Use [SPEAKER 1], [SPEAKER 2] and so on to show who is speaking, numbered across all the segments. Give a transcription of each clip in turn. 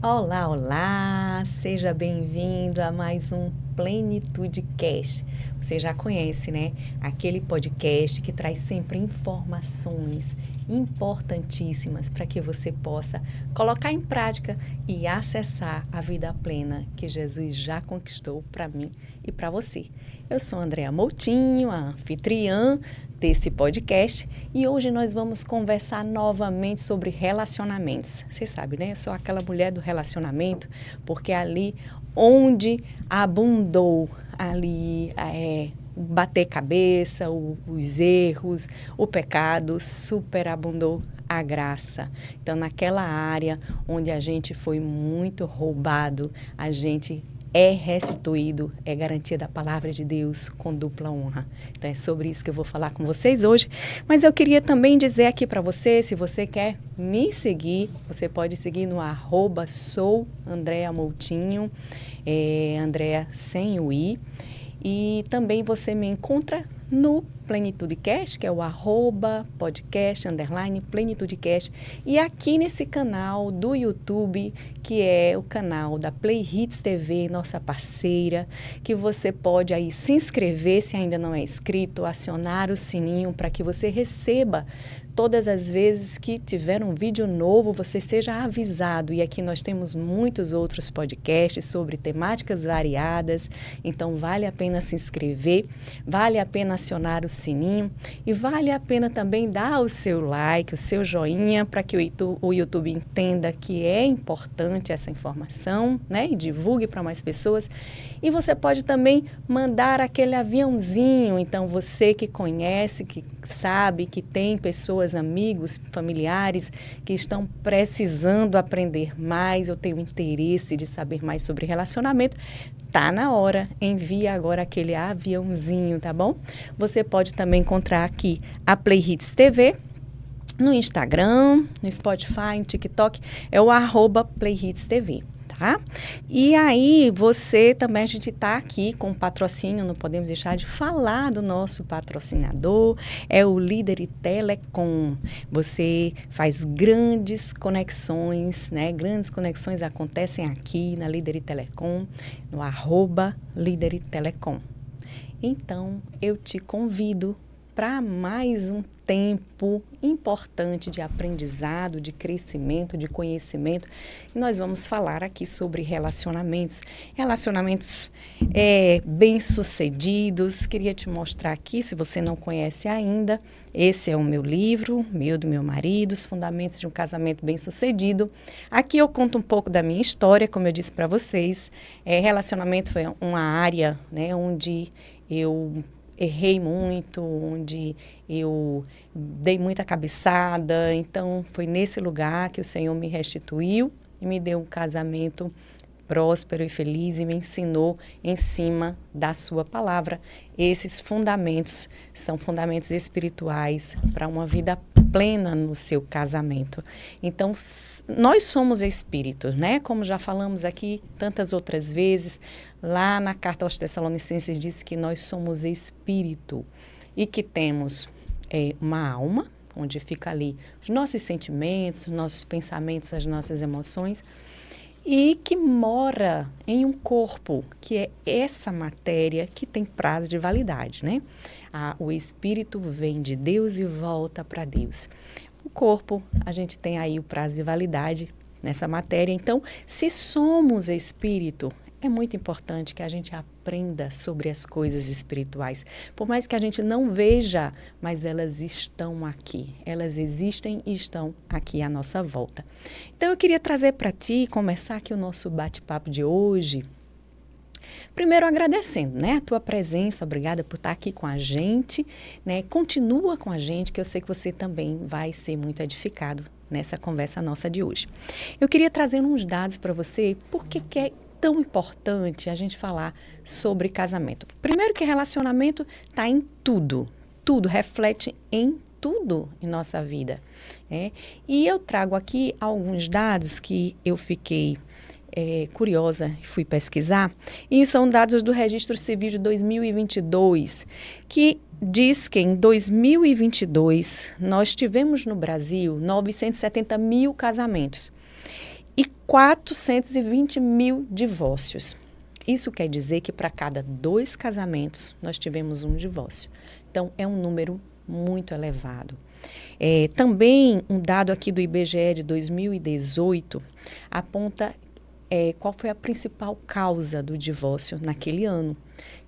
[SPEAKER 1] Olá, olá! Seja bem-vindo a mais um Plenitude Cast. Você já conhece, né? Aquele podcast que traz sempre informações importantíssimas para que você possa colocar em prática e acessar a vida plena que Jesus já conquistou para mim e para você. Eu sou Andréa Moutinho, a anfitriã desse podcast, e hoje nós vamos conversar novamente sobre relacionamentos. Você sabe, né? Eu sou aquela mulher do relacionamento, porque ali onde abundou ali bater cabeça, os erros, o pecado, superabundou a graça. Então, naquela área onde a gente foi muito roubado, a gente é restituído, é garantia da palavra de Deus com dupla honra. Então é sobre isso que eu vou falar com vocês hoje. Mas eu queria também dizer aqui para você, se você quer me seguir, você pode seguir no @souandreamoutinho, Andrea sem o i. E também você me encontra no PlenitudeCast, que é o @podcast _PlenitudeCast. E aqui nesse canal do YouTube, que é o canal da Play Hits TV, nossa parceira, que você pode aí se inscrever se ainda não é inscrito, acionar o sininho para que você receba todas as vezes que tiver um vídeo novo, você seja avisado. E aqui nós temos muitos outros podcasts sobre temáticas variadas, então vale a pena se inscrever, vale a pena acionar o sininho e vale a pena também dar o seu like, o seu joinha, para que o YouTube entenda que é importante essa informação, né? E divulgue para mais pessoas. E você pode também mandar aquele aviãozinho. Então, você que conhece, que sabe, que tem pessoas, amigos, familiares que estão precisando aprender mais, ou tem o interesse de saber mais sobre relacionamento, tá na hora. Envia agora aquele aviãozinho, tá bom? Você pode também encontrar aqui a Play Hits TV, no Instagram, no Spotify, no TikTok, é o @PlayHitsTV. Tá? E aí, você também, a gente está aqui com patrocínio, não podemos deixar de falar do nosso patrocinador, é o Líder Telecom. Você faz grandes conexões, né? Grandes conexões acontecem aqui na Líder Telecom, no @Líder Telecom. Então, eu te convido para mais um tempo importante de aprendizado, de crescimento, de conhecimento. E nós vamos falar aqui sobre relacionamentos bem-sucedidos. Queria te mostrar aqui, se você não conhece ainda, esse é o meu livro, meu do meu marido, Os Fundamentos de um Casamento Bem-Sucedido. Aqui eu conto um pouco da minha história, como eu disse para vocês. Relacionamento foi uma área, né, onde eu errei muito, onde eu dei muita cabeçada. Então, foi nesse lugar que o Senhor me restituiu e me deu um casamento próspero e feliz e me ensinou em cima da sua palavra. Esses fundamentos são fundamentos espirituais para uma vida plena no seu casamento. Então, nós somos espíritos, né? Como já falamos aqui tantas outras vezes, lá na Carta aos Tessalonicenses diz que nós somos espírito e que temos uma alma, onde fica ali os nossos sentimentos, os nossos pensamentos, as nossas emoções, e que mora em um corpo, que é essa matéria que tem prazo de validade, né? O espírito vem de Deus e volta para Deus. O corpo, a gente tem aí o prazo de validade nessa matéria. Então, se somos espírito, é muito importante que a gente aprenda sobre as coisas espirituais. Por mais que a gente não veja, mas elas estão aqui. Elas existem e estão aqui à nossa volta. Então, eu queria trazer para ti, começar aqui o nosso bate-papo de hoje. Primeiro, agradecendo, né, a tua presença, obrigada por estar aqui com a gente, né, continua com a gente, que eu sei que você também vai ser muito edificado nessa conversa nossa de hoje. Eu queria trazer uns dados para você, porque que é tão importante a gente falar sobre casamento. Primeiro que relacionamento está em tudo, tudo reflete em tudo em nossa vida, né? E eu trago aqui alguns dados que eu fiquei curiosa e fui pesquisar, e são dados do Registro Civil de 2022, que diz que em 2022 nós tivemos no Brasil 970 mil casamentos. E 420 mil divórcios. Isso quer dizer que para cada 2 casamentos, nós tivemos um divórcio. Então, é um número muito elevado. Também, um dado aqui do IBGE de 2018 aponta qual foi a principal causa do divórcio naquele ano.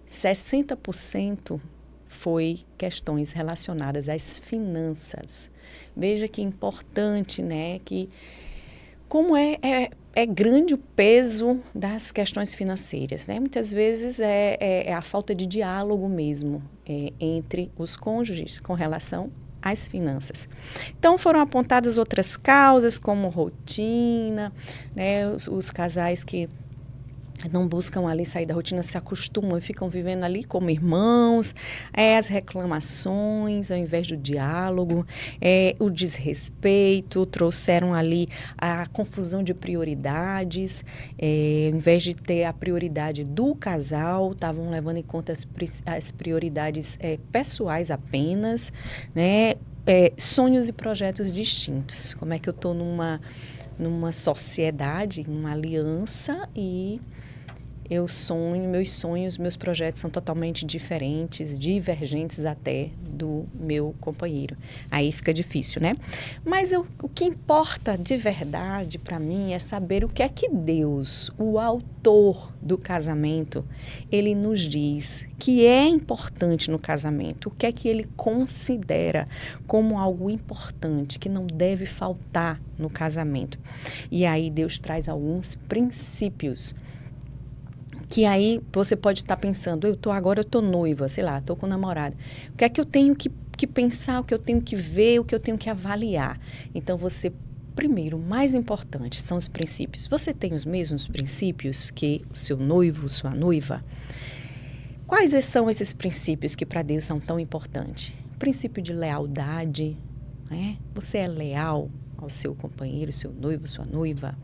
[SPEAKER 1] 60% foi questões relacionadas às finanças. Veja que importante, né? Que como é grande o peso das questões financeiras, né? Muitas vezes é a falta de diálogo mesmo entre os cônjuges com relação às finanças. Então, foram apontadas outras causas, como rotina, né? Os casais que não buscam ali sair da rotina, se acostumam e ficam vivendo ali como irmãos, as reclamações ao invés do diálogo, o desrespeito, trouxeram ali a confusão de prioridades, ao invés de ter a prioridade do casal, estavam levando em conta as prioridades pessoais apenas, né? Sonhos e projetos distintos. Como é que eu estou numa sociedade, numa aliança e eu sonho, meus sonhos, meus projetos são totalmente diferentes, divergentes até do meu companheiro. Aí fica difícil, né? Mas o que importa de verdade para mim é saber o que é que Deus, o autor do casamento, ele nos diz que é importante no casamento, o que é que ele considera como algo importante, que não deve faltar no casamento. E aí Deus traz alguns princípios que aí você pode estar pensando, agora eu estou noiva, sei lá, estou com namorado. O que é que eu tenho que pensar, o que eu tenho que ver, o que eu tenho que avaliar? Então, primeiro, o mais importante são os princípios. Você tem os mesmos princípios que o seu noivo, sua noiva? Quais são esses princípios que para Deus são tão importantes? O princípio de lealdade, né? Você é leal ao seu companheiro, seu noivo, sua noiva?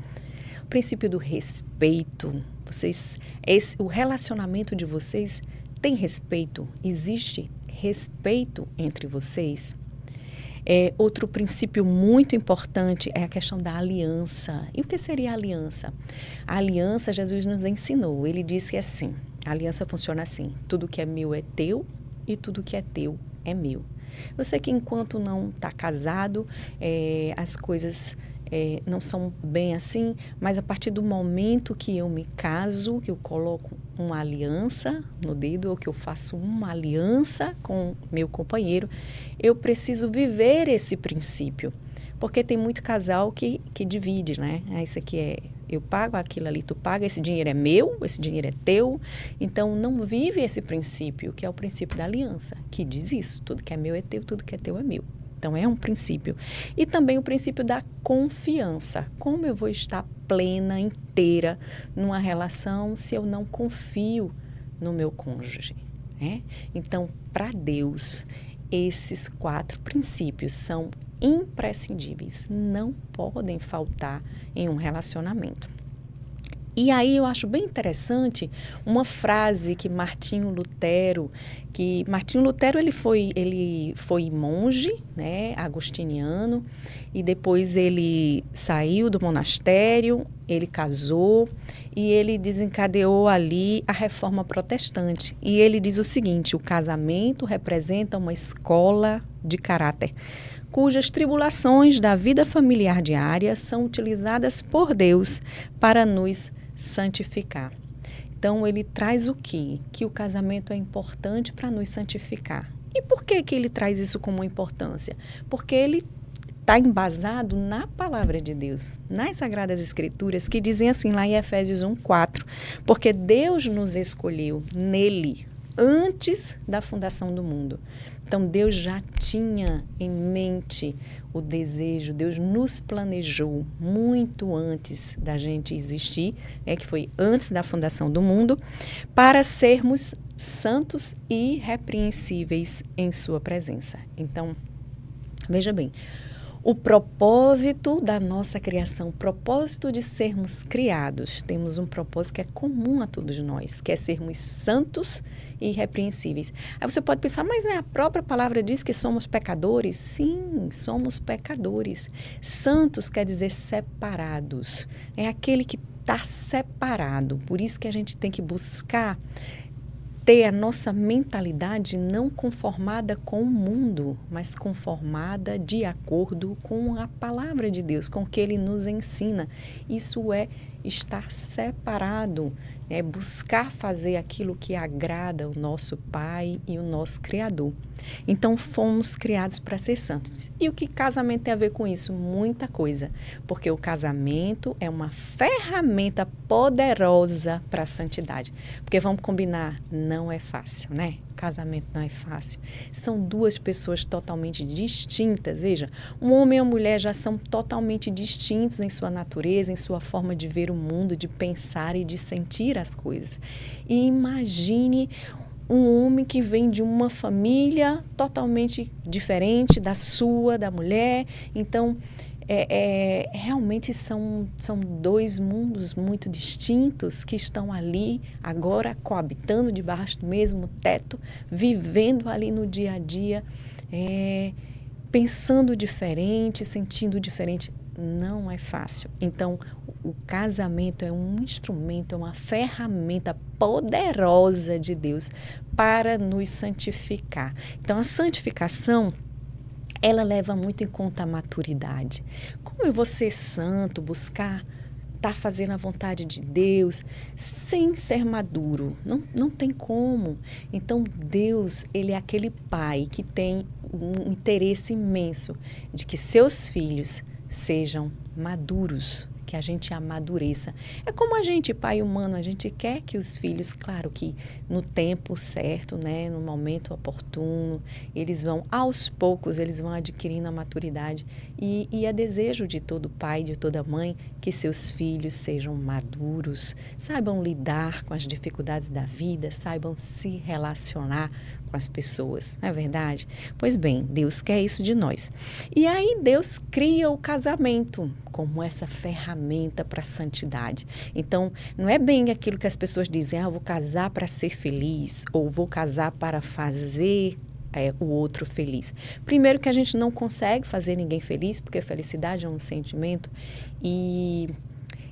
[SPEAKER 1] O princípio do respeito. O relacionamento de vocês tem respeito? Existe respeito entre vocês? Outro princípio muito importante é a questão da aliança. E o que seria a aliança? A aliança, Jesus nos ensinou. Ele disse que assim, a aliança funciona assim: tudo que é meu é teu e tudo que é teu é meu. Eu sei que enquanto não está casado, as coisas não são bem assim, mas a partir do momento que eu me caso, que eu coloco uma aliança no dedo, ou que eu faço uma aliança com meu companheiro, eu preciso viver esse princípio. Porque tem muito casal que divide, né? Isso aqui eu pago, aquilo ali tu paga, esse dinheiro é meu, esse dinheiro é teu. Então, não vive esse princípio, que é o princípio da aliança, que diz isso: tudo que é meu é teu, tudo que é teu é meu. Então, é um princípio. E também o princípio da confiança. Como eu vou estar plena, inteira, numa relação se eu não confio no meu cônjuge, né? Então, para Deus, esses 4 princípios são imprescindíveis, não podem faltar em um relacionamento. E aí eu acho bem interessante uma frase que Martinho Lutero ele foi monge, né, agostiniano, e depois ele saiu do monastério, ele casou e ele desencadeou ali a reforma protestante. E ele diz o seguinte: o casamento representa uma escola de caráter, cujas tribulações da vida familiar diária são utilizadas por Deus para nos santificar. Então, ele traz o quê? Que o casamento é importante para nos santificar. E por que ele traz isso como importância? Porque ele está embasado na palavra de Deus, nas Sagradas Escrituras, que dizem assim lá em Efésios 1:4, porque Deus nos escolheu nele antes da fundação do mundo. Então, Deus já tinha em mente o desejo, Deus nos planejou muito antes da gente existir, que foi antes da fundação do mundo, para sermos santos e irrepreensíveis em sua presença. Então, veja bem, O propósito da nossa criação, o propósito de sermos criados, temos um propósito que é comum a todos nós, que é sermos santos e irrepreensíveis. Aí você pode pensar, mas a própria palavra diz que somos pecadores? Sim, somos pecadores. Santos quer dizer separados. É aquele que está separado. Por isso que a gente tem que buscar ter a nossa mentalidade não conformada com o mundo, mas conformada de acordo com a palavra de Deus, com o que Ele nos ensina. Isso é estar separado, é buscar fazer aquilo que agrada o nosso Pai e o nosso Criador. Então, fomos criados para ser santos. E o que casamento tem a ver com isso? Muita coisa. Porque o casamento é uma ferramenta poderosa para a santidade. Porque vamos combinar, não é fácil, né? Casamento não é fácil. São duas pessoas totalmente distintas. Veja, um homem e uma mulher já são totalmente distintos em sua natureza, em sua forma de ver o mundo, de pensar e de sentir as coisas. E imagine um homem que vem de uma família totalmente diferente da sua, da mulher. Então, realmente são dois mundos muito distintos que estão ali agora coabitando debaixo do mesmo teto, vivendo ali no dia a dia, pensando diferente, sentindo diferente. Não é fácil. Então, o casamento é um instrumento, é uma ferramenta poderosa de Deus para nos santificar. Então, a santificação, ela leva muito em conta a maturidade. Como eu vou ser santo, buscar estar fazendo a vontade de Deus sem ser maduro? Não tem como. Então, Deus, Ele é aquele pai que tem um interesse imenso de que seus filhos sejam maduros, que a gente amadureça. É como a gente, pai humano, a gente quer que os filhos, claro que no tempo certo, né, no momento oportuno, eles vão, aos poucos, eles vão adquirindo a maturidade. E é desejo de todo pai, de toda mãe, que seus filhos sejam maduros, saibam lidar com as dificuldades da vida, saibam se relacionar com as pessoas, não é verdade? Pois bem, Deus quer isso de nós. E aí Deus cria o casamento como essa ferramenta para a santidade. Então, não é bem aquilo que as pessoas dizem, eu vou casar para ser feliz, ou vou casar para fazer o outro feliz. Primeiro que a gente não consegue fazer ninguém feliz, porque a felicidade é um sentimento, e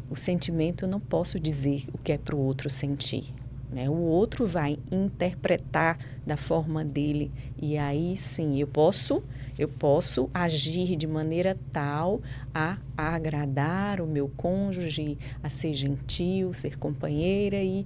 [SPEAKER 1] o sentimento eu não posso dizer o que é para o outro sentir. Né? O outro vai interpretar da forma dele e aí sim eu posso agir de maneira tal a agradar o meu cônjuge, a ser gentil, ser companheira e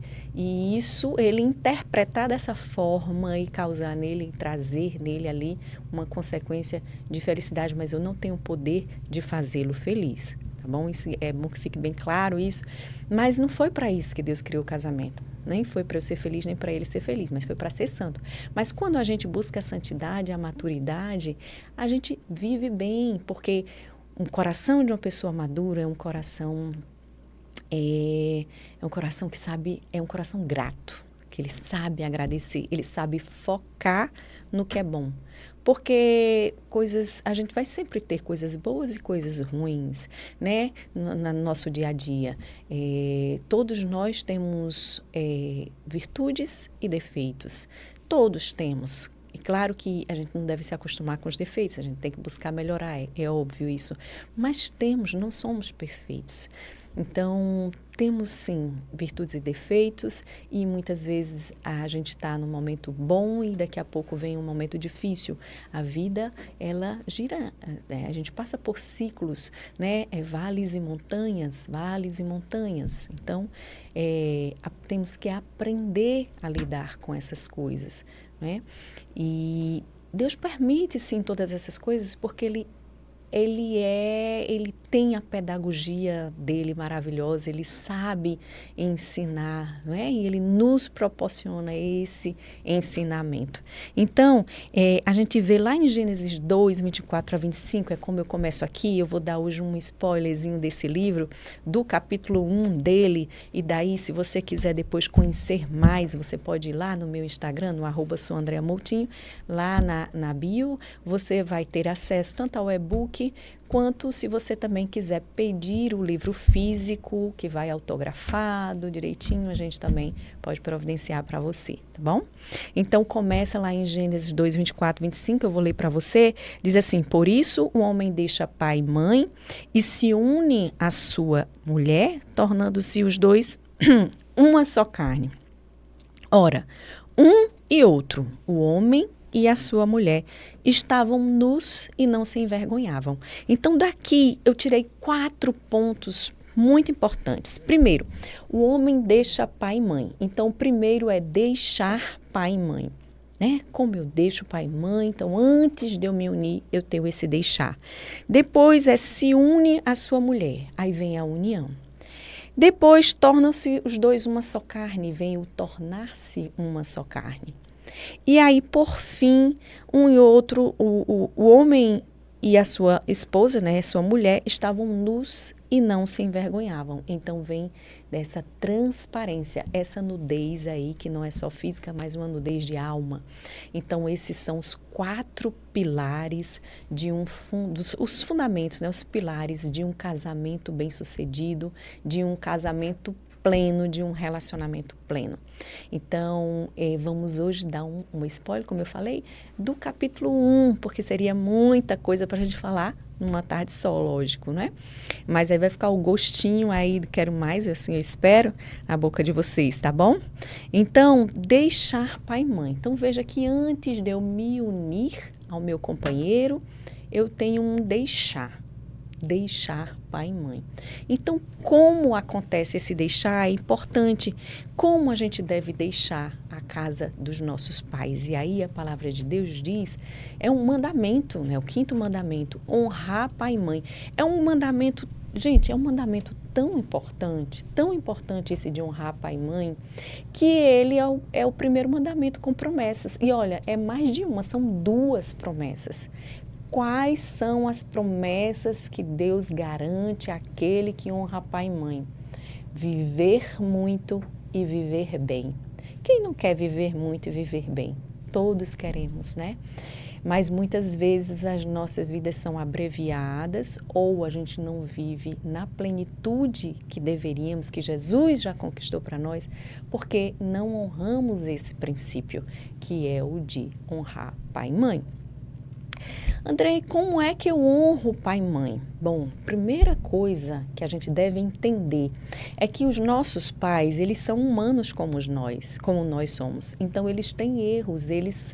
[SPEAKER 1] isso ele interpretar dessa forma e causar nele, trazer nele ali uma consequência de felicidade, mas eu não tenho o poder de fazê-lo feliz. Tá bom? Isso é bom que fique bem claro isso. Mas não foi para isso que Deus criou o casamento. Nem foi para eu ser feliz, nem para ele ser feliz, mas foi para ser santo. Mas quando a gente busca a santidade, a maturidade, a gente vive bem, porque um coração de uma pessoa madura é um coração que sabe, é um coração grato, que ele sabe agradecer, ele sabe focar no que é bom. Porque a gente vai sempre ter coisas boas e coisas ruins, né? No nosso dia a dia. Todos nós temos virtudes e defeitos. Todos temos. E claro que a gente não deve se acostumar com os defeitos, a gente tem que buscar melhorar, é óbvio isso. Mas não somos perfeitos. Então, temos sim virtudes e defeitos e muitas vezes a gente está num momento bom e daqui a pouco vem um momento difícil. A vida, ela gira, né? A gente passa por ciclos, né? Vales e montanhas, vales e montanhas. Então, temos que aprender a lidar com essas coisas, né? E Deus permite sim todas essas coisas porque Ele tem a pedagogia dele maravilhosa, ele sabe ensinar, não é? E ele nos proporciona esse ensinamento. Então, a gente vê lá em Gênesis 2, 24 a 25, é como eu começo aqui, eu vou dar hoje um spoilerzinho desse livro, do capítulo 1 dele, e daí, se você quiser depois conhecer mais, você pode ir lá no meu Instagram, no @souandreamoutinho, lá na bio, você vai ter acesso tanto ao e-book e-book, quanto se você também quiser pedir o livro físico, que vai autografado direitinho, a gente também pode providenciar para você, tá bom? Então, começa lá em Gênesis 2, 24, 25, eu vou ler para você, diz assim: por isso o homem deixa pai e mãe e se une à sua mulher, tornando-se os dois uma só carne. Ora, um e outro, o homem e a sua mulher, estavam nus e não se envergonhavam. Então, daqui eu tirei 4 pontos muito importantes. Primeiro, o homem deixa pai e mãe. Então, o primeiro é deixar pai e mãe. Né? Como eu deixo pai e mãe, então antes de eu me unir, eu tenho esse deixar. Depois se une à sua mulher, aí vem a união. Depois tornam-se os dois uma só carne, vem o tornar-se uma só carne. E aí, por fim, um e outro, o homem e a sua esposa, né, sua mulher, estavam nus e não se envergonhavam. Então, vem dessa transparência, essa nudez aí, que não é só física, mas uma nudez de alma. Então, esses são os 4 pilares de os fundamentos, né, os pilares de um casamento bem-sucedido, de um casamento pleno, de um relacionamento pleno. Então, vamos hoje dar um spoiler, como eu falei, do capítulo 1, porque seria muita coisa para a gente falar numa tarde só, lógico, né? Mas aí vai ficar o gostinho aí, quero mais, assim, eu espero, na boca de vocês, tá bom? Então, deixar pai e mãe. Então, veja que antes de eu me unir ao meu companheiro, eu tenho um deixar pai e mãe. Então, como acontece esse deixar é importante. Como a gente deve deixar a casa dos nossos pais? E aí a palavra de Deus diz, é um mandamento, né? O 5º mandamento, honrar pai e mãe. É um mandamento, gente, é um mandamento tão importante esse de honrar pai e mãe, que ele é o primeiro mandamento com promessas. E olha, é mais de uma, são 2 promessas. Quais são as promessas que Deus garante àquele que honra pai e mãe? Viver muito e viver bem. Quem não quer viver muito e viver bem? Todos queremos, né? Mas muitas vezes as nossas vidas são abreviadas ou a gente não vive na plenitude que deveríamos, que Jesus já conquistou para nós, porque não honramos esse princípio, que é o de honrar pai e mãe. André, como é que eu honro pai e mãe? Bom, primeira coisa que a gente deve entender é que os nossos pais, eles são humanos como nós somos. Então, eles têm erros, eles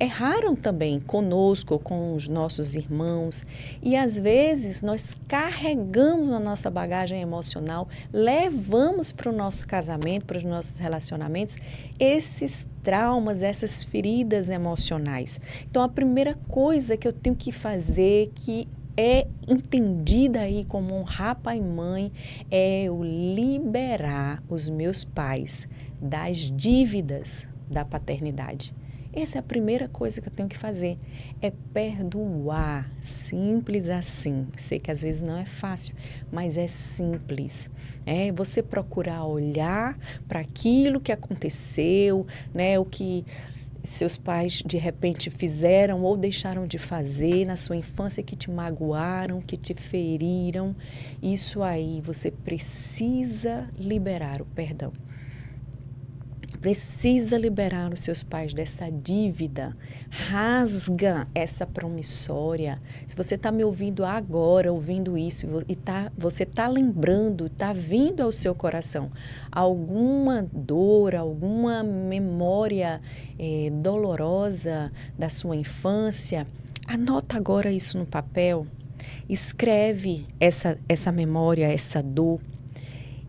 [SPEAKER 1] erraram também conosco, com os nossos irmãos. E, às vezes, nós carregamos na nossa bagagem emocional, levamos para o nosso casamento, para os nossos relacionamentos, esses traumas, essas feridas emocionais. Então, a primeira coisa que eu tenho que fazer, que é entendida aí como honrar pai e mãe, é eu liberar os meus pais das dívidas da paternidade. Essa é a primeira coisa que eu tenho que fazer, é perdoar, simples assim. Sei que às vezes não é fácil, mas é simples. É você procurar olhar para aquilo que aconteceu, né, o que seus pais de repente fizeram ou deixaram de fazer na sua infância que te magoaram, que te feriram. Isso aí você precisa liberar o perdão. Precisa liberar os seus pais dessa dívida. Rasga essa promissória. Se você está me ouvindo agora, ouvindo isso, e você está lembrando, está vindo ao seu coração alguma dor, alguma memória dolorosa da sua infância, anota agora isso no papel. Escreve essa memória, essa dor.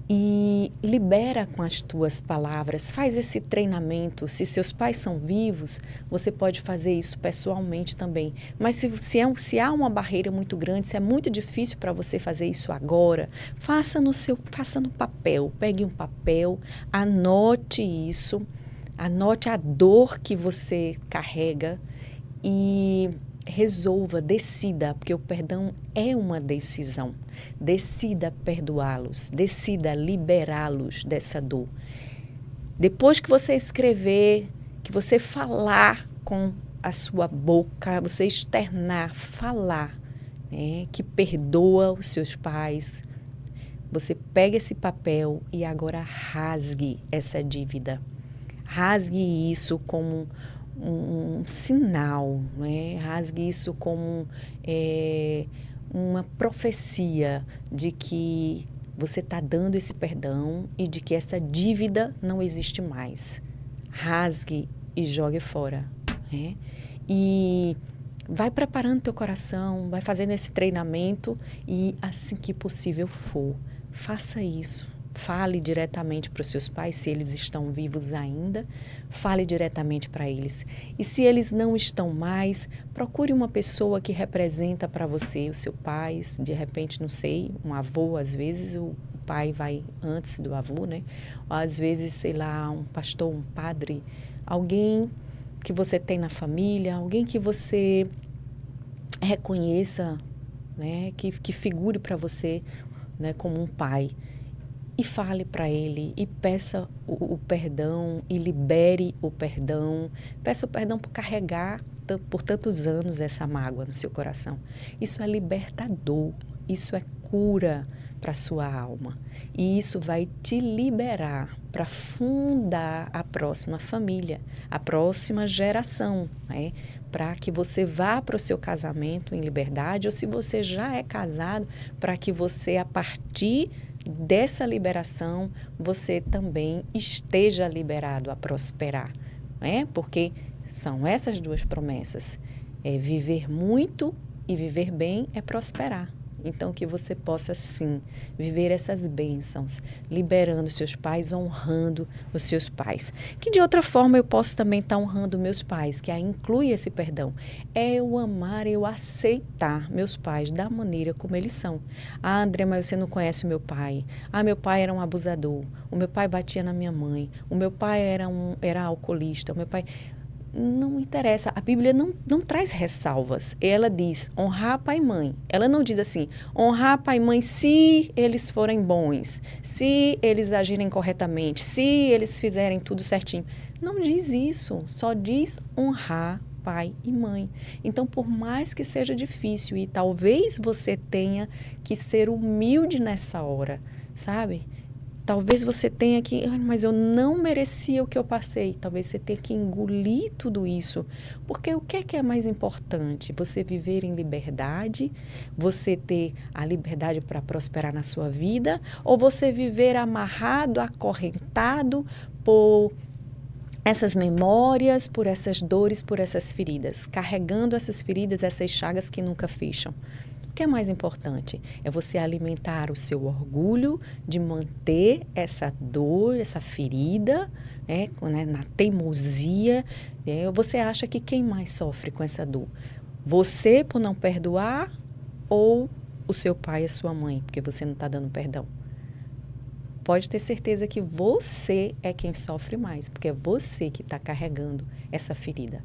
[SPEAKER 1] E libera com as tuas palavras, faz esse treinamento. Se seus pais são vivos, você pode fazer isso pessoalmente também. Mas se há uma barreira muito grande, se é muito difícil para você fazer isso agora, faça no papel. Pegue um papel, anote isso, anote a dor que você carrega e resolva, decida, porque o perdão é uma decisão. Decida perdoá-los, decida liberá-los dessa dor. Depois que você escrever, que você falar com a sua boca, você externar, falar, né, que perdoa os seus pais. Você pega esse papel e agora rasgue essa dívida. Rasgue isso como um sinal, né? Rasgue isso como uma profecia de que você está dando esse perdão e de que essa dívida não existe mais. Rasgue e jogue fora, né? E vai preparando teu coração, vai fazendo esse treinamento e assim que possível for, faça isso. Fale diretamente para os seus pais, se eles estão vivos ainda, fale diretamente para eles. E se eles não estão mais, procure uma pessoa que representa para você, o seu pai, de repente, não sei, um avô, às vezes o pai vai antes do avô, né? Ou às vezes, sei lá, um pastor, um padre, alguém que você tem na família, alguém que você reconheça, né? Que figure para você, né, como um pai. E fale para ele e peça o perdão e libere o perdão. Peça o perdão por carregar por tantos anos essa mágoa no seu coração. Isso é libertador, isso é cura para a sua alma. E isso vai te liberar para fundar a próxima família, a próxima geração, né? Para que você vá para o seu casamento em liberdade, ou se você já é casado, para que você, a partir dessa liberação, você também esteja liberado a prosperar, né? Porque são essas duas promessas. Viver muito e viver bem é prosperar. Então, que você possa, sim, viver essas bênçãos, liberando seus pais, honrando os seus pais. Que de outra forma eu posso também estar honrando meus pais, que aí inclui esse perdão. É eu amar, eu aceitar meus pais da maneira como eles são. Ah, André, mas você não conhece o meu pai. Ah, meu pai era um abusador. O meu pai batia na minha mãe. O meu pai era alcoolista. O meu pai... Não interessa, a Bíblia não traz ressalvas. Ela diz honrar pai e mãe. Ela não diz assim, honrar pai e mãe se eles forem bons, se eles agirem corretamente, se eles fizerem tudo certinho. Não diz isso, só diz honrar pai e mãe. Então, por mais que seja difícil e talvez você tenha que ser humilde nessa hora, sabe? Talvez você tenha que, mas eu não merecia o que eu passei. Talvez você tenha que engolir tudo isso. Porque o que é mais importante? Você viver em liberdade, você ter a liberdade para prosperar na sua vida, ou você viver amarrado, acorrentado por essas memórias, por essas dores, por essas feridas, carregando essas feridas, essas chagas que nunca fecham. O que é mais importante? É você alimentar o seu orgulho de manter essa dor, essa ferida, né, na teimosia. Você acha que quem mais sofre com essa dor? Você por não perdoar ou o seu pai e a sua mãe, porque você não está dando perdão? Pode ter certeza que você é quem sofre mais, porque é você que está carregando essa ferida.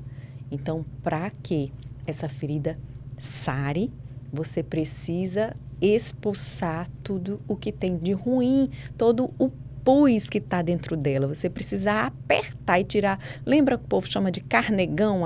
[SPEAKER 1] Então, para que essa ferida sare, você precisa expulsar tudo o que tem de ruim, todo o pus que está dentro dela. Você precisa apertar e tirar. Lembra que o povo chama de carnegão,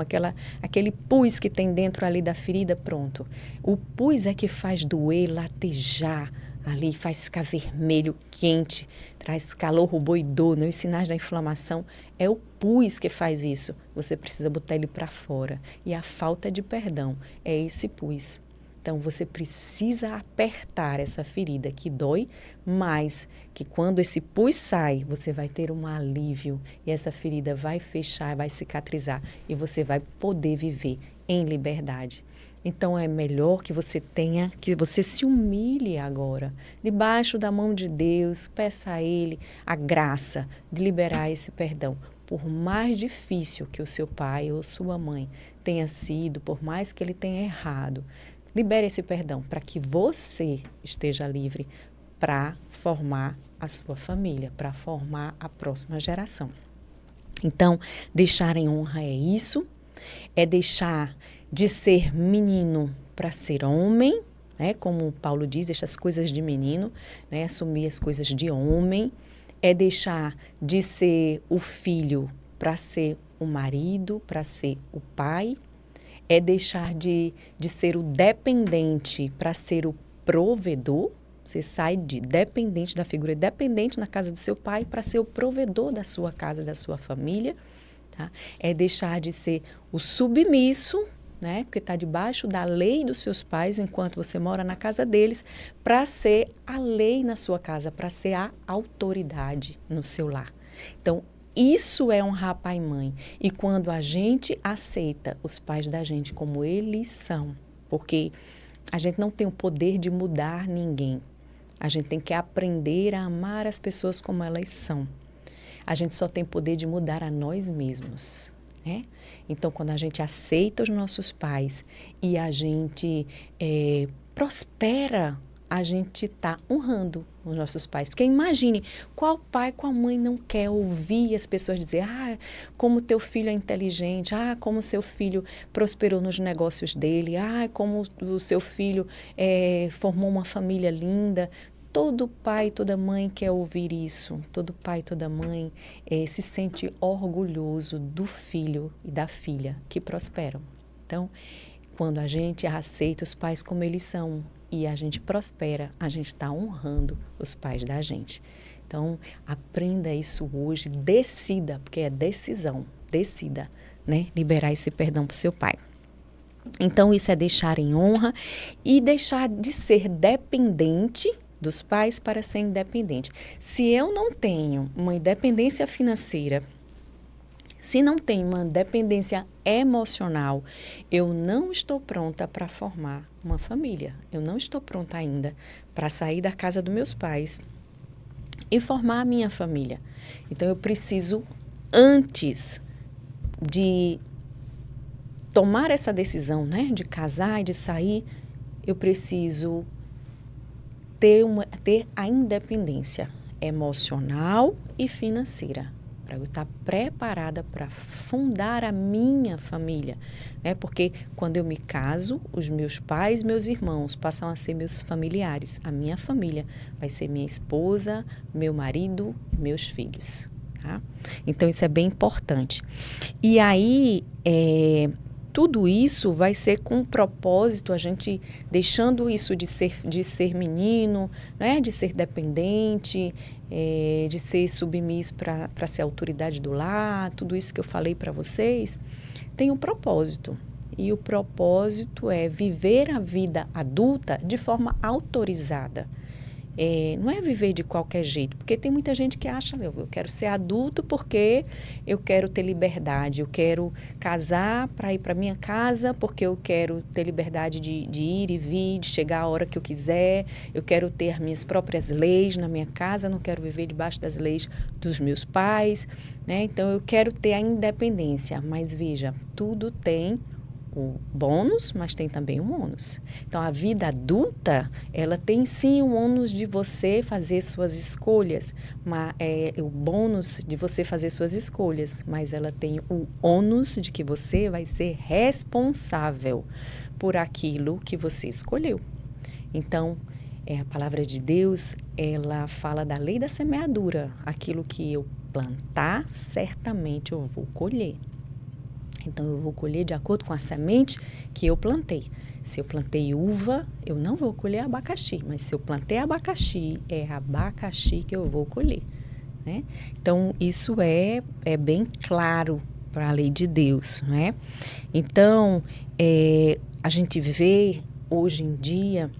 [SPEAKER 1] aquele pus que tem dentro ali da ferida? Pronto. O pus é que faz doer, latejar ali, faz ficar vermelho, quente, traz calor, rubor e dor, né? Os sinais da inflamação. É o pus que faz isso. Você precisa botar ele para fora. E a falta de perdão é esse pus. Então, você precisa apertar essa ferida que dói, mas que quando esse pus sai, você vai ter um alívio e essa ferida vai fechar, vai cicatrizar e você vai poder viver em liberdade. Então, é melhor que você se humilhe agora, debaixo da mão de Deus, peça a Ele a graça de liberar esse perdão. Por mais difícil que o seu pai ou sua mãe tenha sido, por mais que ele tenha errado, libere esse perdão para que você esteja livre para formar a sua família, para formar a próxima geração. Então, deixar em honra é isso, é deixar de ser menino para ser homem, né? Como Paulo diz, deixa as coisas de menino, né? Assumir as coisas de homem, é deixar de ser o filho para ser o marido, para ser o pai, É deixar de ser o dependente para ser o provedor. Você sai de dependente da figura dependente na casa do seu pai para ser o provedor da sua casa, da sua família. Tá? É deixar de ser o submisso, né? Porque está debaixo da lei dos seus pais enquanto você mora na casa deles, para ser a lei na sua casa, para ser a autoridade no seu lar. Então, isso é honrar pai e mãe. E quando a gente aceita os pais da gente como eles são, porque a gente não tem o poder de mudar ninguém. A gente tem que aprender a amar as pessoas como elas são. A gente só tem poder de mudar a nós mesmos, né? Então, quando a gente aceita os nossos pais e a gente prospera, a gente está honrando os nossos pais. Porque imagine, qual pai, qual mãe não quer ouvir as pessoas dizer, como teu filho é inteligente, como seu filho prosperou nos negócios dele, como o seu filho formou uma família linda. Todo pai, toda mãe quer ouvir isso. Todo pai, toda mãe se sente orgulhoso do filho e da filha que prosperam. Então, quando a gente aceita os pais como eles são e a gente prospera, a gente está honrando os pais da gente. Então, aprenda isso hoje, decida, porque é decisão, decida, né? Liberar esse perdão para o seu pai. Então, isso é deixar em honra e deixar de ser dependente dos pais para ser independente. Se eu não tenho uma independência financeira, se não tenho uma dependência emocional, eu não estou pronta para formar uma família. Eu não estou pronta ainda para sair da casa dos meus pais e formar a minha família. Então, eu preciso, antes de tomar essa decisão, né, de casar e de sair, eu preciso ter a independência emocional e financeira, para eu estar preparada para fundar a minha família, né? Porque quando eu me caso, os meus pais, meus irmãos passam a ser meus familiares. A minha família vai ser minha esposa, meu marido, meus filhos, tá? Então, isso é bem importante. E aí, tudo isso vai ser com um propósito, a gente deixando isso de ser menino, né? De ser dependente, de ser submisso para ser autoridade do lar, tudo isso que eu falei para vocês, tem um propósito. E o propósito é viver a vida adulta de forma autorizada. Não é viver de qualquer jeito, porque tem muita gente que acha, eu quero ser adulto porque eu quero ter liberdade, eu quero casar para ir para minha casa porque eu quero ter liberdade de ir e vir, de chegar a hora que eu quiser, eu quero ter as minhas próprias leis na minha casa, não quero viver debaixo das leis dos meus pais, né? Então, eu quero ter a independência, mas veja, tudo tem o bônus, mas tem também o ônus. Então, a vida adulta, ela tem sim o ônus de você fazer suas escolhas, o bônus de você fazer suas escolhas, mas ela tem o ônus de que você vai ser responsável por aquilo que você escolheu. Então, a palavra de Deus, ela fala da lei da semeadura. Aquilo que eu plantar, certamente eu vou colher. Então, eu vou colher de acordo com a semente que eu plantei. Se eu plantei uva, eu não vou colher abacaxi. Mas se eu plantei abacaxi, é abacaxi que eu vou colher, né? Então, isso é bem claro para a lei de Deus, né? Então, a gente vê hoje em dia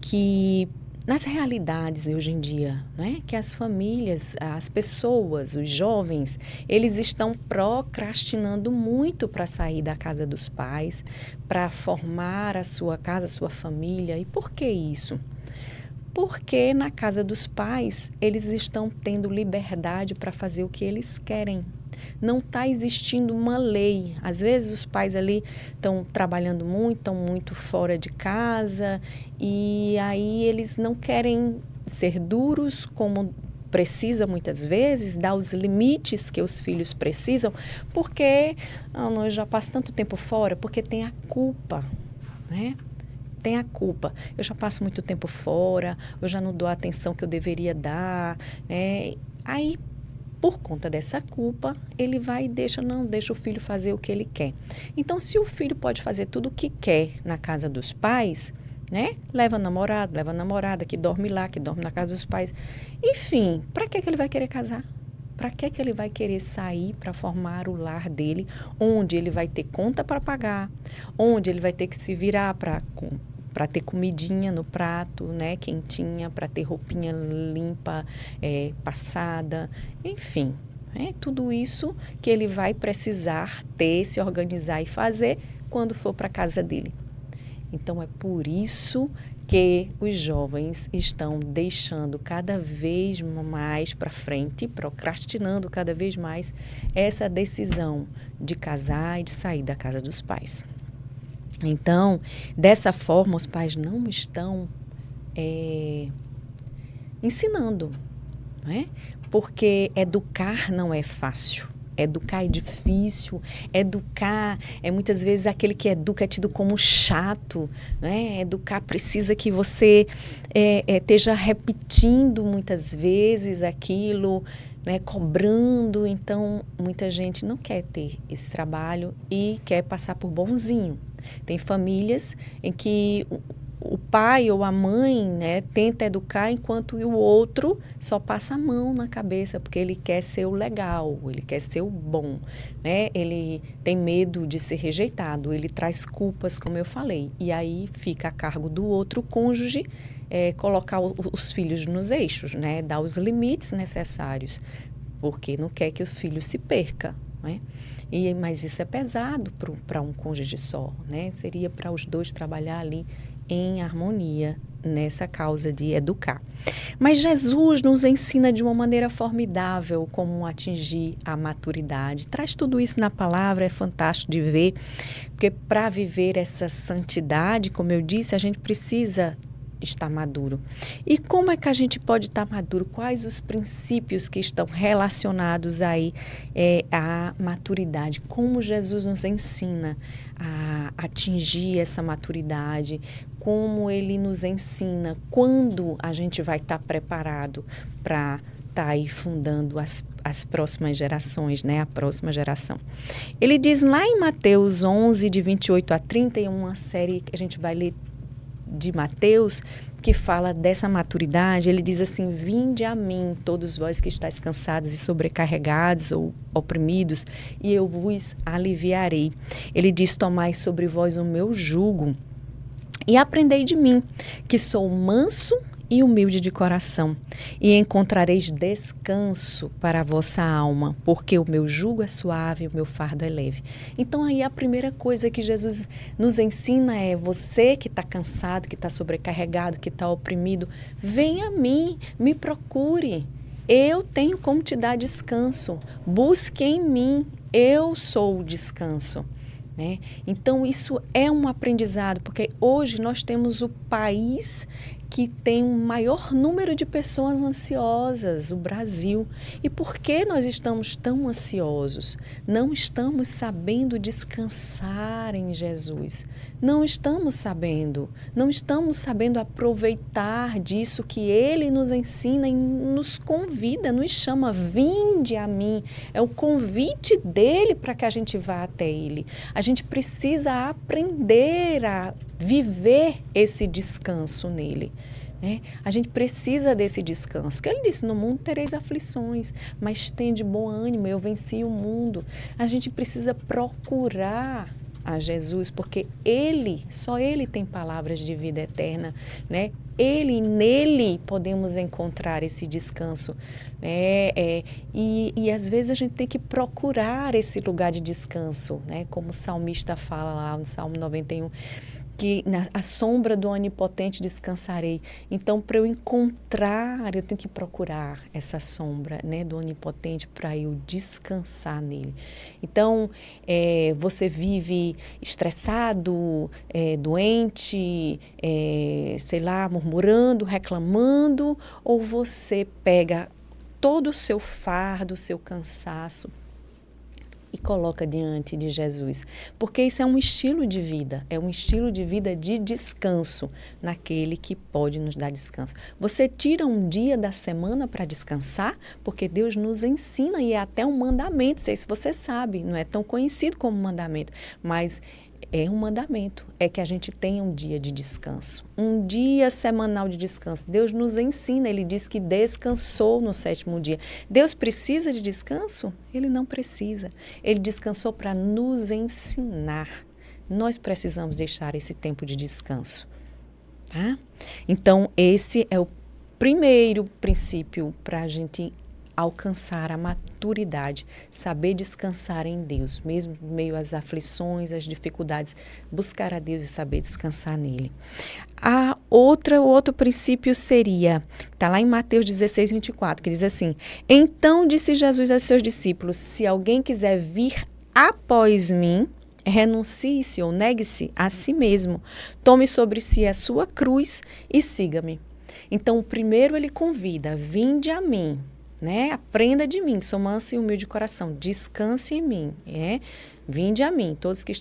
[SPEAKER 1] que nas realidades hoje em dia, né, que as famílias, as pessoas, os jovens, eles estão procrastinando muito para sair da casa dos pais, para formar a sua casa, a sua família. E por que isso? Porque na casa dos pais, eles estão tendo liberdade para fazer o que eles querem. Não está existindo uma lei. Às vezes os pais ali estão trabalhando muito, estão muito fora de casa e aí eles não querem ser duros como precisa muitas vezes, dar os limites que os filhos precisam, porque eu já passo tanto tempo fora, porque tem a culpa, né? Tem a culpa. Eu já passo muito tempo fora, eu já não dou a atenção que eu deveria dar, né? Aí Por conta dessa culpa, ele vai e não deixa o filho fazer o que ele quer. Então, se o filho pode fazer tudo o que quer na casa dos pais, né? Leva namorado, leva namorada, que dorme lá, que dorme na casa dos pais. Enfim, para que ele vai querer casar? Para que ele vai querer sair para formar o lar dele, onde ele vai ter conta para pagar, onde ele vai ter que se virar para ter comidinha no prato, né, quentinha, para ter roupinha limpa, passada, enfim, tudo isso que ele vai precisar ter, se organizar e fazer quando for para a casa dele. Então, é por isso que os jovens estão deixando cada vez mais para frente, procrastinando cada vez mais essa decisão de casar e de sair da casa dos pais. Então, dessa forma, os pais não estão ensinando, né? Porque educar não é fácil. Educar é difícil, educar muitas vezes aquele que educa é tido como chato, né? Educar precisa que você esteja repetindo muitas vezes aquilo, né? Cobrando. Então, muita gente não quer ter esse trabalho e quer passar por bonzinho. Tem famílias em que o pai ou a mãe, né, tenta educar enquanto o outro só passa a mão na cabeça, porque ele quer ser o legal, ele quer ser o bom, né? Ele tem medo de ser rejeitado, ele traz culpas, como eu falei, e aí fica a cargo do outro cônjuge colocar os filhos nos eixos, né? Dar os limites necessários, porque não quer que o filho se perca, né? Mas isso é pesado para um cônjuge só, né? Seria para os dois trabalhar ali em harmonia nessa causa de educar. Mas Jesus nos ensina de uma maneira formidável como atingir a maturidade. Traz tudo isso na palavra, é fantástico de ver, porque para viver essa santidade, como eu disse, a gente precisa estar maduro. E como é que a gente pode estar maduro? Quais os princípios que estão relacionados aí à maturidade? Como Jesus nos ensina a atingir essa maturidade? Como ele nos ensina quando a gente vai estar preparado para estar aí fundando as próximas gerações, né? A próxima geração. Ele diz lá em Mateus 11, de 28 a 30, em uma série que a gente vai ler de Mateus, que fala dessa maturidade, ele diz assim: vinde a mim, todos vós que estáis cansados e sobrecarregados ou oprimidos, e eu vos aliviarei. Ele diz: tomai sobre vós o meu jugo e aprendei de mim, que sou manso e humilde de coração, e encontrareis descanso para a vossa alma, porque o meu jugo é suave e o meu fardo é leve. Então aí a primeira coisa que Jesus nos ensina é: você que está cansado, que está sobrecarregado, que está oprimido, venha a mim, me procure. Eu tenho como te dar descanso. Busque em mim, eu sou o descanso. Né? Então isso é um aprendizado, porque hoje nós temos o país que tem um maior número de pessoas ansiosas, o Brasil. E por que nós estamos tão ansiosos? Não estamos sabendo descansar em Jesus. Não estamos sabendo aproveitar disso que Ele nos ensina e nos convida, nos chama: vinde a mim. É o convite dele para que a gente vá até Ele. A gente precisa aprender a viver esse descanso nele. A gente precisa desse descanso. Que ele disse: no mundo tereis aflições, mas tende bom ânimo, eu venci o mundo. A gente precisa procurar a Jesus, porque só Ele tem palavras de vida eterna, né? Nele podemos encontrar esse descanso, né? E às vezes a gente tem que procurar esse lugar de descanso, né? Como o salmista fala lá no Salmo 91, que na sombra do Onipotente descansarei. Então, para eu encontrar, eu tenho que procurar essa sombra, né, do Onipotente, para eu descansar nele. Então, você vive estressado, doente, sei lá, murmurando, reclamando, ou você pega todo o seu fardo, o seu cansaço, e coloca diante de Jesus, porque isso é um estilo de vida, é um estilo de vida de descanso, naquele que pode nos dar descanso. Você tira um dia da semana para descansar, porque Deus nos ensina, e é até um mandamento, não sei se você sabe, não é tão conhecido como mandamento, mas é um mandamento, é que a gente tenha um dia de descanso, um dia semanal de descanso. Deus nos ensina, Ele diz que descansou no 7º dia. Deus precisa de descanso? Ele não precisa. Ele descansou para nos ensinar. Nós precisamos deixar esse tempo de descanso, tá? Então, esse é o primeiro princípio para a gente alcançar a maturidade, saber descansar em Deus, mesmo em meio às aflições, às dificuldades, buscar a Deus e saber descansar nele. O outro princípio seria, está lá em Mateus 16, 24, que diz assim: então disse Jesus aos seus discípulos, se alguém quiser vir após mim, renuncie-se ou negue-se a si mesmo, tome sobre si a sua cruz e siga-me. Então, o primeiro ele convida, vinde a mim, né? Aprenda de mim, sou manso e humilde de coração, descanse em mim, vinde a mim, todos que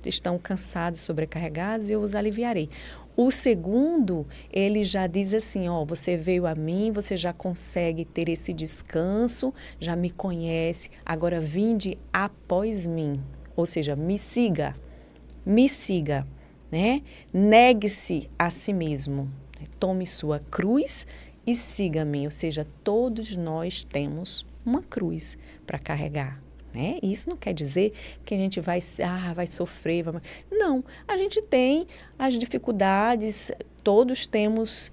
[SPEAKER 1] estão cansados, sobrecarregados, e eu os aliviarei. O segundo, ele já diz assim, você veio a mim, você já consegue ter esse descanso, já me conhece, agora vinde após mim, ou seja, me siga, né? Negue-se a si mesmo, tome sua cruz e siga-me, ou seja, todos nós temos uma cruz para carregar, né? Isso não quer dizer que a gente vai sofrer, não, a gente tem as dificuldades, todos temos,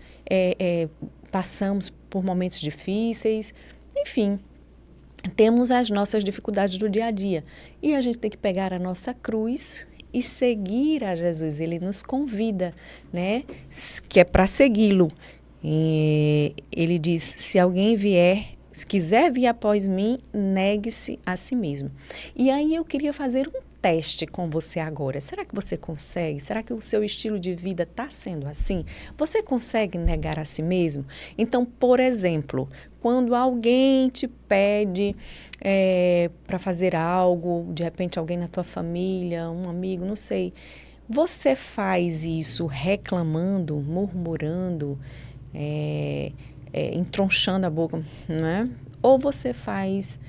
[SPEAKER 1] passamos por momentos difíceis, enfim, temos as nossas dificuldades do dia a dia, e a gente tem que pegar a nossa cruz e seguir a Jesus. Ele nos convida, né? Que é para segui-lo. E ele diz, se alguém se quiser vir após mim, negue-se a si mesmo. E aí eu queria fazer um teste com você agora. Será que você consegue? Será que o seu estilo de vida está sendo assim? Você consegue negar a si mesmo? Então, por exemplo, quando alguém te pede para fazer algo, de repente alguém na tua família, um amigo, não sei, você faz isso reclamando, murmurando, entronchando a boca, né? Ou você faz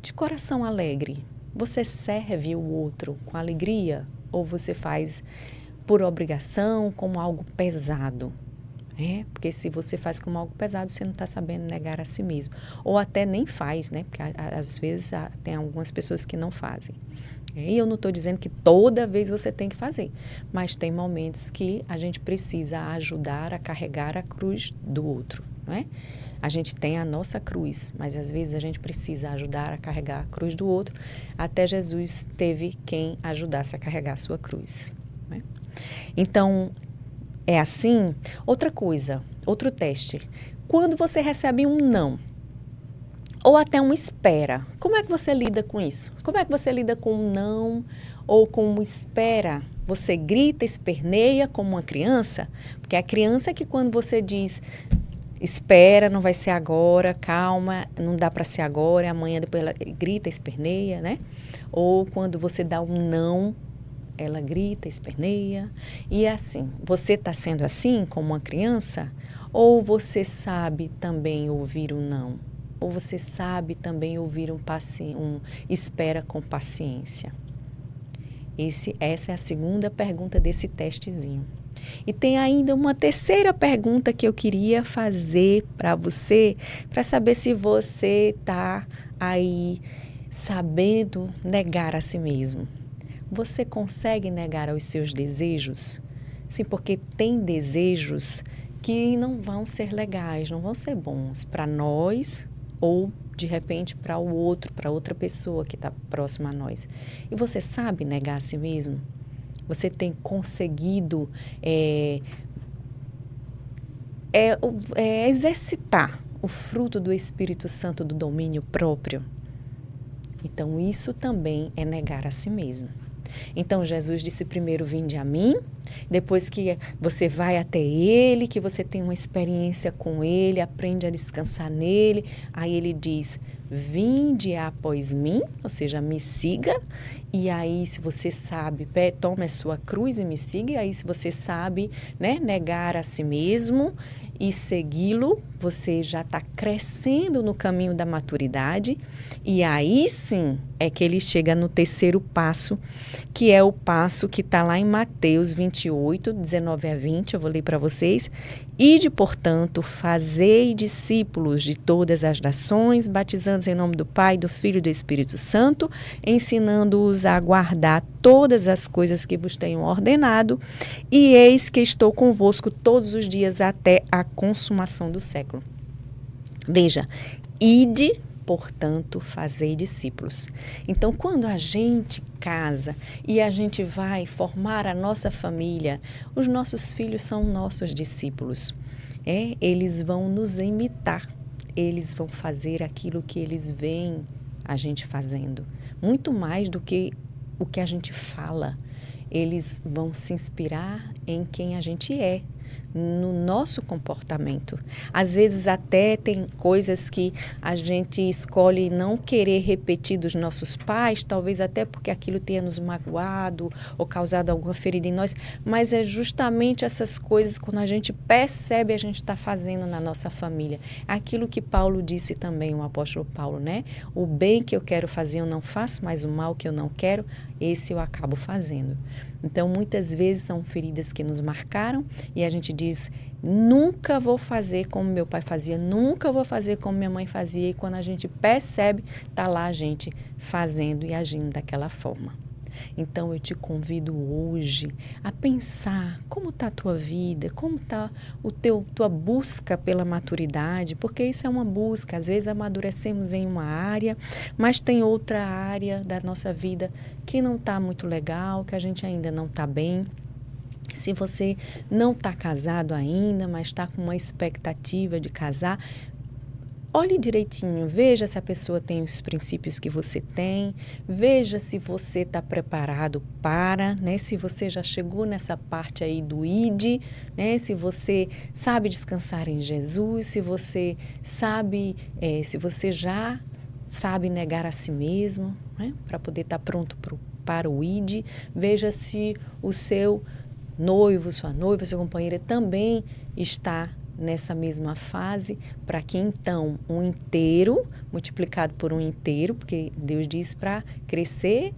[SPEAKER 1] de coração alegre? Você serve o outro com alegria? Ou você faz por obrigação, como algo pesado? Porque se você faz como algo pesado, você não está sabendo negar a si mesmo. Ou até nem faz, né? Porque às vezes tem algumas pessoas que não fazem. E eu não estou dizendo que toda vez você tem que fazer, mas tem momentos que a gente precisa ajudar a carregar a cruz do outro, não é? A gente tem a nossa cruz, mas às vezes a gente precisa ajudar a carregar a cruz do outro. Até Jesus teve quem ajudasse a carregar a sua cruz, não é? Então, é assim. Outra coisa, outro teste. Quando você recebe um não, ou até uma espera, como é que você lida com isso? Como é que você lida com um não ou com uma espera? Você grita, esperneia como uma criança? Porque a criança é que quando você diz, espera, não vai ser agora, calma, não dá para ser agora, amanhã, depois ela grita, esperneia, né? Ou quando você dá um não, ela grita, esperneia. E é assim, você está sendo assim como uma criança? Ou você sabe também ouvir um não? Ou você sabe também ouvir um espera com paciência? Essa é a segunda pergunta desse testezinho. E tem ainda uma terceira pergunta que eu queria fazer para você, para saber se você está aí sabendo negar a si mesmo. Você consegue negar aos seus desejos? Sim, porque tem desejos que não vão ser legais, não vão ser bons para nós ou, de repente, para o outro, para outra pessoa que está próxima a nós. E você sabe negar a si mesmo? Você tem conseguido exercitar o fruto do Espírito Santo do domínio próprio? Então, isso também é negar a si mesmo. Então, Jesus disse primeiro, vinde a mim, Depois que você vai até ele, que você tem uma experiência com ele, aprende a descansar nele, aí ele diz: vinde após mim, ou seja, me siga. E aí, se você sabe, tome a sua cruz e me siga. E aí, se você sabe, né, negar a si mesmo e segui-lo, você já está crescendo no caminho da maturidade. E aí sim é que ele chega no terceiro passo, que é o passo que está lá em Mateus 28, 19 a 20. Eu vou ler para vocês. Ide, portanto, fazei discípulos de todas as nações, batizando-os em nome do Pai, do Filho e do Espírito Santo, ensinando-os a guardar todas as coisas que vos tenho ordenado, e eis que estou convosco todos os dias até a consumação do século. Veja, ide, portanto, fazei discípulos. Então, quando a gente casa e a gente vai formar a nossa família, os nossos filhos são nossos discípulos. Eles vão nos imitar, eles vão fazer aquilo que eles veem a gente fazendo, muito mais do que o que a gente fala. Eles vão se inspirar em quem a gente é, no nosso comportamento. Às vezes até tem coisas que a gente escolhe não querer repetir dos nossos pais, talvez até porque aquilo tenha nos magoado ou causado alguma ferida em nós, mas é justamente essas coisas, quando a gente percebe, a gente está fazendo na nossa família. Aquilo que Paulo disse também, o apóstolo Paulo, né? O bem que eu quero fazer eu não faço, mas o mal que eu não quero, esse eu acabo fazendo. Então, muitas vezes são feridas que nos marcaram e a gente diz: nunca vou fazer como meu pai fazia, nunca vou fazer como minha mãe fazia. E quando a gente percebe, está lá a gente fazendo e agindo daquela forma. Então, eu te convido hoje a pensar como está a tua vida, como está tua busca pela maturidade, porque isso é uma busca. Às vezes amadurecemos em uma área, mas tem outra área da nossa vida que não está muito legal, que a gente ainda não está bem. Se você não está casado ainda, mas está com uma expectativa de casar, olhe direitinho, veja se a pessoa tem os princípios que você tem, veja se você está preparado para, né? Se você já chegou nessa parte aí do ID, né? Se você sabe descansar em Jesus, se você sabe, se você já sabe negar a si mesmo, né? Para poder estar pronto para o ID. Veja se o seu noivo, sua noiva, seu companheiro também está nessa mesma fase, para que então um inteiro multiplicado por um inteiro, porque Deus diz para crescer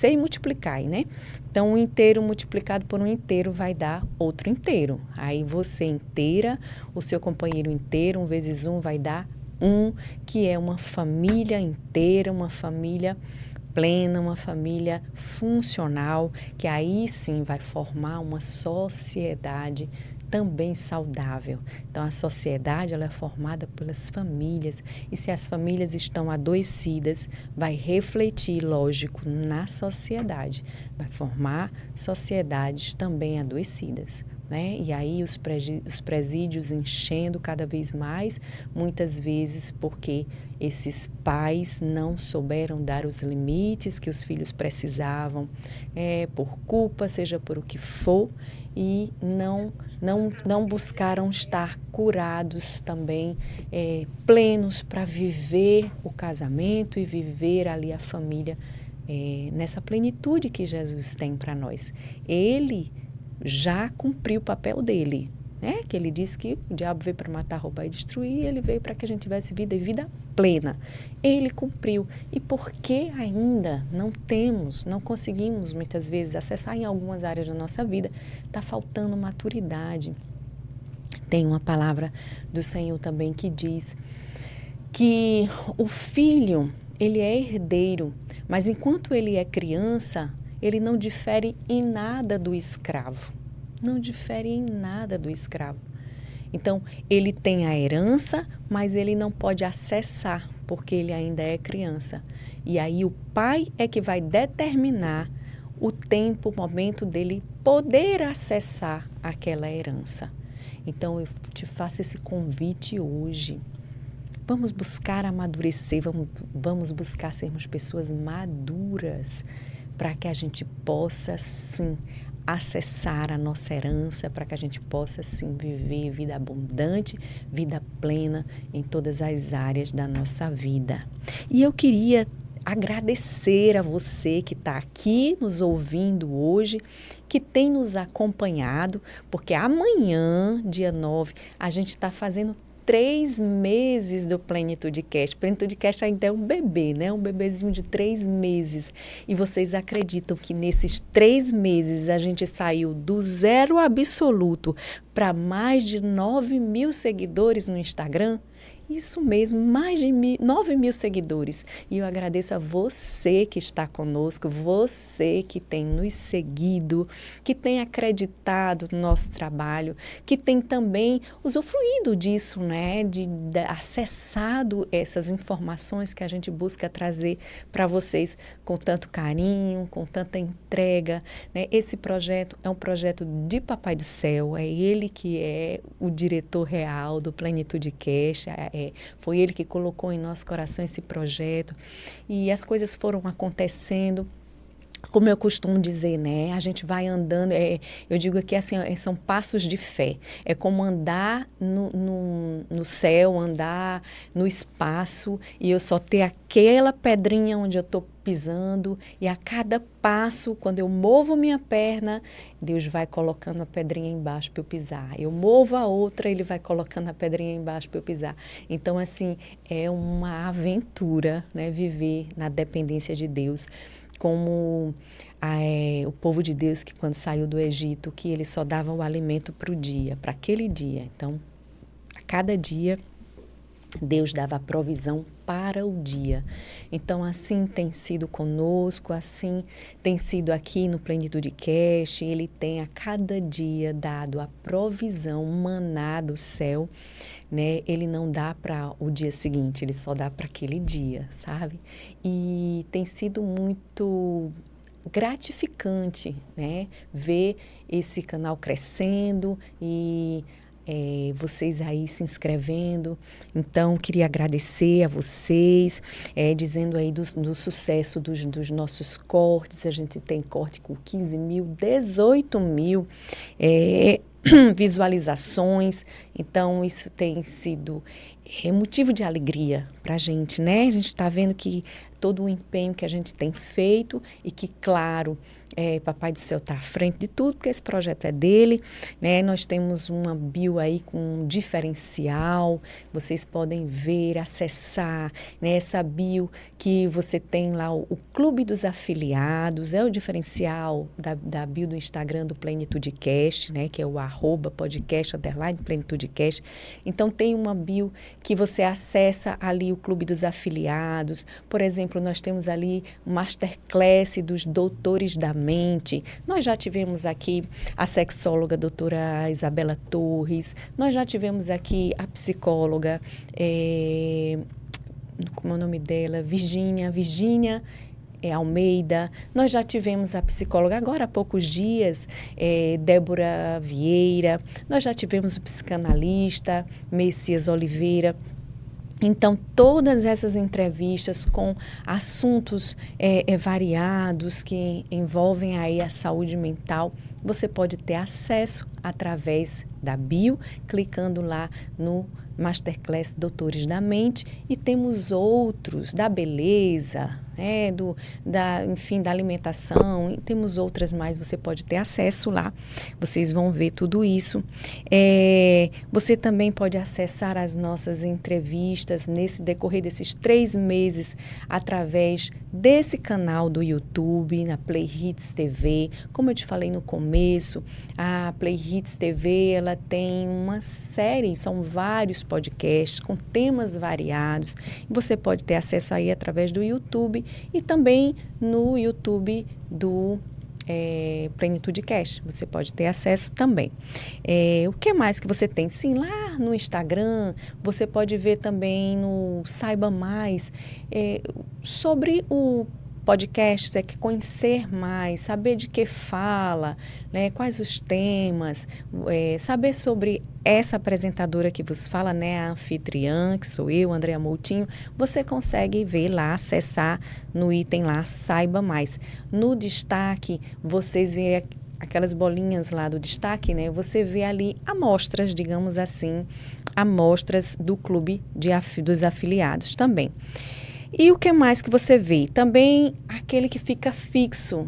[SPEAKER 1] e multiplicar, né? Então, um inteiro multiplicado por um inteiro vai dar outro inteiro. Aí você inteira, o seu companheiro inteiro, 1 vezes 1 vai dar 1, que é uma família inteira, uma família plena, uma família funcional, que aí sim vai formar uma sociedade também saudável. Então, a sociedade ela é formada pelas famílias, e se as famílias estão adoecidas, vai refletir, lógico, na sociedade, vai formar sociedades também adoecidas. Né? E aí os presídios enchendo cada vez mais, muitas vezes porque esses pais não souberam dar os limites que os filhos precisavam, por culpa, seja por o que for, e não buscaram estar curados também, plenos para viver o casamento e viver ali a família nessa plenitude que Jesus tem para nós. Ele já cumpriu o papel dele, né? Que ele disse que o diabo veio para matar, roubar e destruir, ele veio para que a gente tivesse vida e vida plena. Ele cumpriu. E por que ainda não conseguimos muitas vezes acessar em algumas áreas da nossa vida? Está faltando maturidade. Tem uma palavra do Senhor também que diz que o filho, ele é herdeiro, mas enquanto ele é criança, ele não difere em nada do escravo. Não difere em nada do escravo. Então, ele tem a herança, mas ele não pode acessar, porque ele ainda é criança. E aí o pai é que vai determinar o tempo, o momento dele poder acessar aquela herança. Então, eu te faço esse convite hoje. Vamos buscar amadurecer, vamos buscar sermos pessoas maduras, para que a gente possa, sim, acessar a nossa herança para que a gente possa, assim, viver vida abundante, vida plena em todas as áreas da nossa vida. E eu queria agradecer a você que está aqui nos ouvindo hoje, que tem nos acompanhado, porque amanhã, dia 9, a gente está fazendo 3 meses do Plenitude Cast. Plenitude Cast ainda é um bebê, né? Um bebezinho de 3 meses. E vocês acreditam que nesses 3 meses a gente saiu do zero absoluto para mais de 9 mil seguidores no Instagram? Isso mesmo, mais de 9 mil seguidores. E eu agradeço a você que está conosco, você que tem nos seguido, que tem acreditado no nosso trabalho, que tem também usufruído disso, né? De acessado essas informações que a gente busca trazer para vocês com tanto carinho, com tanta entrega, né? Esse projeto é um projeto de Papai do Céu, é ele que é o diretor real do Plenitude Cast, foi ele que colocou em nosso coração esse projeto e as coisas foram acontecendo. Como eu costumo dizer, né? A gente vai andando, eu digo aqui assim, são passos de fé. É como andar no céu, andar no espaço e eu só ter aquela pedrinha onde eu estou pisando e a cada passo, quando eu movo minha perna, Deus vai colocando a pedrinha embaixo para eu pisar. Eu movo a outra, Ele vai colocando a pedrinha embaixo para eu pisar. Então, assim, é uma aventura, né? Viver na dependência de Deus. Como o povo de Deus que quando saiu do Egito, que eles só davam o alimento para o dia, para aquele dia. Então, a cada dia, Deus dava a provisão para o dia. Então, assim tem sido conosco, assim tem sido aqui no Plenitude Cast. Ele tem a cada dia dado a provisão, maná do céu, né? Ele não dá para o dia seguinte, ele só dá para aquele dia, sabe? E tem sido muito gratificante, né? Ver esse canal crescendo e vocês aí se inscrevendo. Então, queria agradecer a vocês, dizendo aí do sucesso dos nossos cortes. A gente tem corte com 15 mil, 18 mil visualizações. Então, isso tem sido motivo de alegria para a gente, né? A gente está vendo que todo o empenho que a gente tem feito e que, claro, Papai do Céu está à frente de tudo, porque esse projeto é dele, né? Nós temos uma bio aí com um diferencial, vocês podem ver, acessar, né? Essa bio que você tem lá, o Clube dos Afiliados, é o diferencial da bio do Instagram do Plenitude Cast, né? Que é o @podcast_plenitudecast. Então, tem uma bio que você acessa ali o Clube dos Afiliados. Por exemplo, nós temos ali o Masterclass dos Doutores da Mente. Nós já tivemos aqui a sexóloga doutora Isabela Torres, nós já tivemos aqui a psicóloga, como é o nome dela? Virgínia Almeida. Nós já tivemos a psicóloga agora há poucos dias, Débora Vieira. Nós já tivemos o psicanalista Messias Oliveira. Então, todas essas entrevistas com assuntos variados que envolvem aí a saúde mental, você pode ter acesso através da bio, clicando lá no Masterclass Doutores da Mente, e temos outros da beleza, enfim, da alimentação, e temos outras mais, você pode ter acesso lá, vocês vão ver tudo isso. Você também pode acessar as nossas entrevistas nesse decorrer desses 3 meses através desse canal do YouTube, na Play Hits TV. Como eu te falei no começo, a Play Hits TV, ela tem uma série, são vários podcasts com temas variados. Você pode ter acesso aí através do YouTube e também no YouTube do Plenitude Cast. Você pode ter acesso também. O que mais que você tem? Sim, lá no Instagram, você pode ver também no Saiba Mais sobre o podcast, você quer conhecer mais, saber de que fala, né, quais os temas, saber sobre essa apresentadora que vos fala, né, a anfitriã, que sou eu, Andréa Moutinho, você consegue ver lá, acessar no item lá, Saiba Mais. No destaque, vocês aquelas bolinhas lá do destaque, né? Você vê ali amostras, digamos assim, amostras do clube dos afiliados também. E o que mais que você vê? Também aquele que fica fixo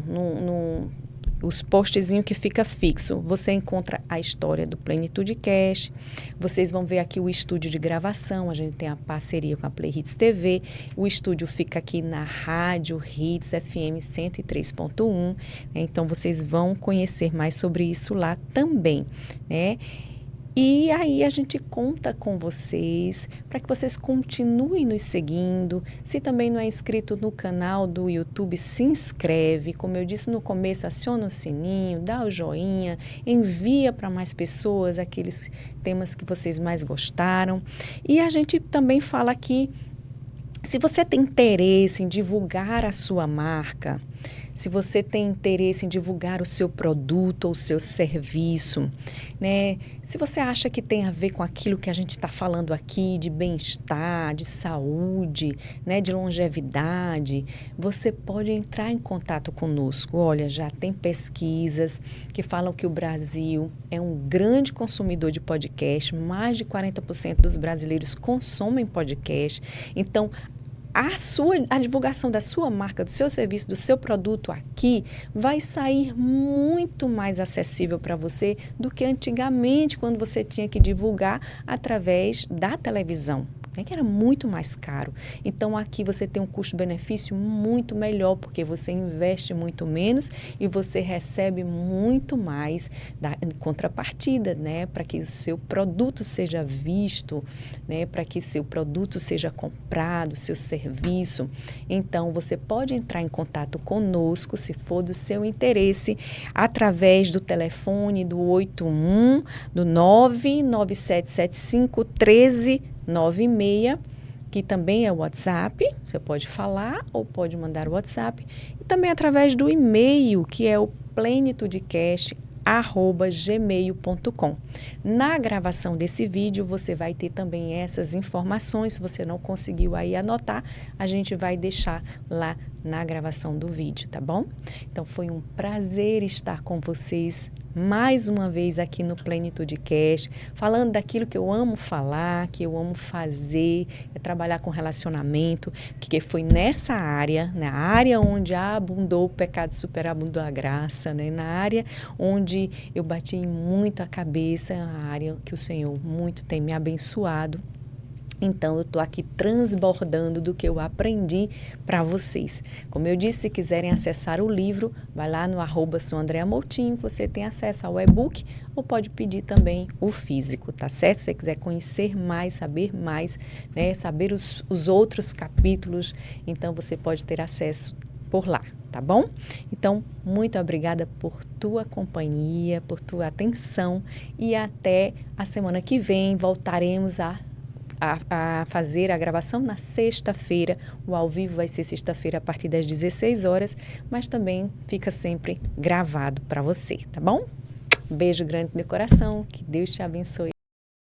[SPEAKER 1] os postzinhos que fica fixo. Você encontra a história do Plenitude Cast. Vocês vão ver aqui o estúdio de gravação. A gente tem a parceria com a Play Hits TV. O estúdio fica aqui na Rádio Hits FM 103.1. Então, vocês vão conhecer mais sobre isso lá também, né? E aí a gente conta com vocês para que vocês continuem nos seguindo. Se também não é inscrito no canal do YouTube, se inscreve. Como eu disse no começo, aciona o sininho, dá o joinha, envia para mais pessoas aqueles temas que vocês mais gostaram. E a gente também fala aqui, se você tem interesse em divulgar a sua marca, se você tem interesse em divulgar o seu produto ou o seu serviço, né? Se você acha que tem a ver com aquilo que a gente está falando aqui, de bem-estar, de saúde, né? De longevidade, você pode entrar em contato conosco. Olha, já tem pesquisas que falam que o Brasil é um grande consumidor de podcast, mais de 40% dos brasileiros consomem podcast. Então, a divulgação da sua marca, do seu serviço, do seu produto aqui vai sair muito mais acessível para você do que antigamente, quando você tinha que divulgar através da televisão, né, que era muito mais caro. Então, aqui você tem um custo-benefício muito melhor, porque você investe muito menos e você recebe muito mais em contrapartida, né, para que o seu produto seja visto, né, para que seu produto seja comprado, seu serviço. Então, você pode entrar em contato conosco, se for do seu interesse, através do telefone do 81 do 99775 1396, que também é o WhatsApp. Você pode falar ou pode mandar o WhatsApp. E também através do e-mail, que é o plenitudecast@gmail.com. Na gravação desse vídeo, você vai ter também essas informações. Se você não conseguiu aí anotar, a gente vai deixar lá na gravação do vídeo, tá bom? Então, foi um prazer estar com vocês mais uma vez aqui no Plenitude Cast, falando daquilo que eu amo falar, que eu amo fazer, é trabalhar com relacionamento, que foi nessa área, na área onde abundou o pecado, superabundou a graça, né? Na área onde eu bati muito a cabeça, a área que o Senhor muito tem me abençoado. Então, eu estou aqui transbordando do que eu aprendi para vocês. Como eu disse, se quiserem acessar o livro, vai lá no @souandreamoutinho, você tem acesso ao e-book, ou pode pedir também o físico, tá certo? Se você quiser conhecer mais, saber mais, né, saber os outros capítulos, então você pode ter acesso por lá, tá bom? Então, muito obrigada por tua companhia, por tua atenção, e até a semana que vem voltaremos a fazer a gravação na sexta-feira. O ao vivo vai ser sexta-feira a partir das 16 horas, mas também fica sempre gravado para você, tá bom? Beijo grande no coração, que Deus te abençoe.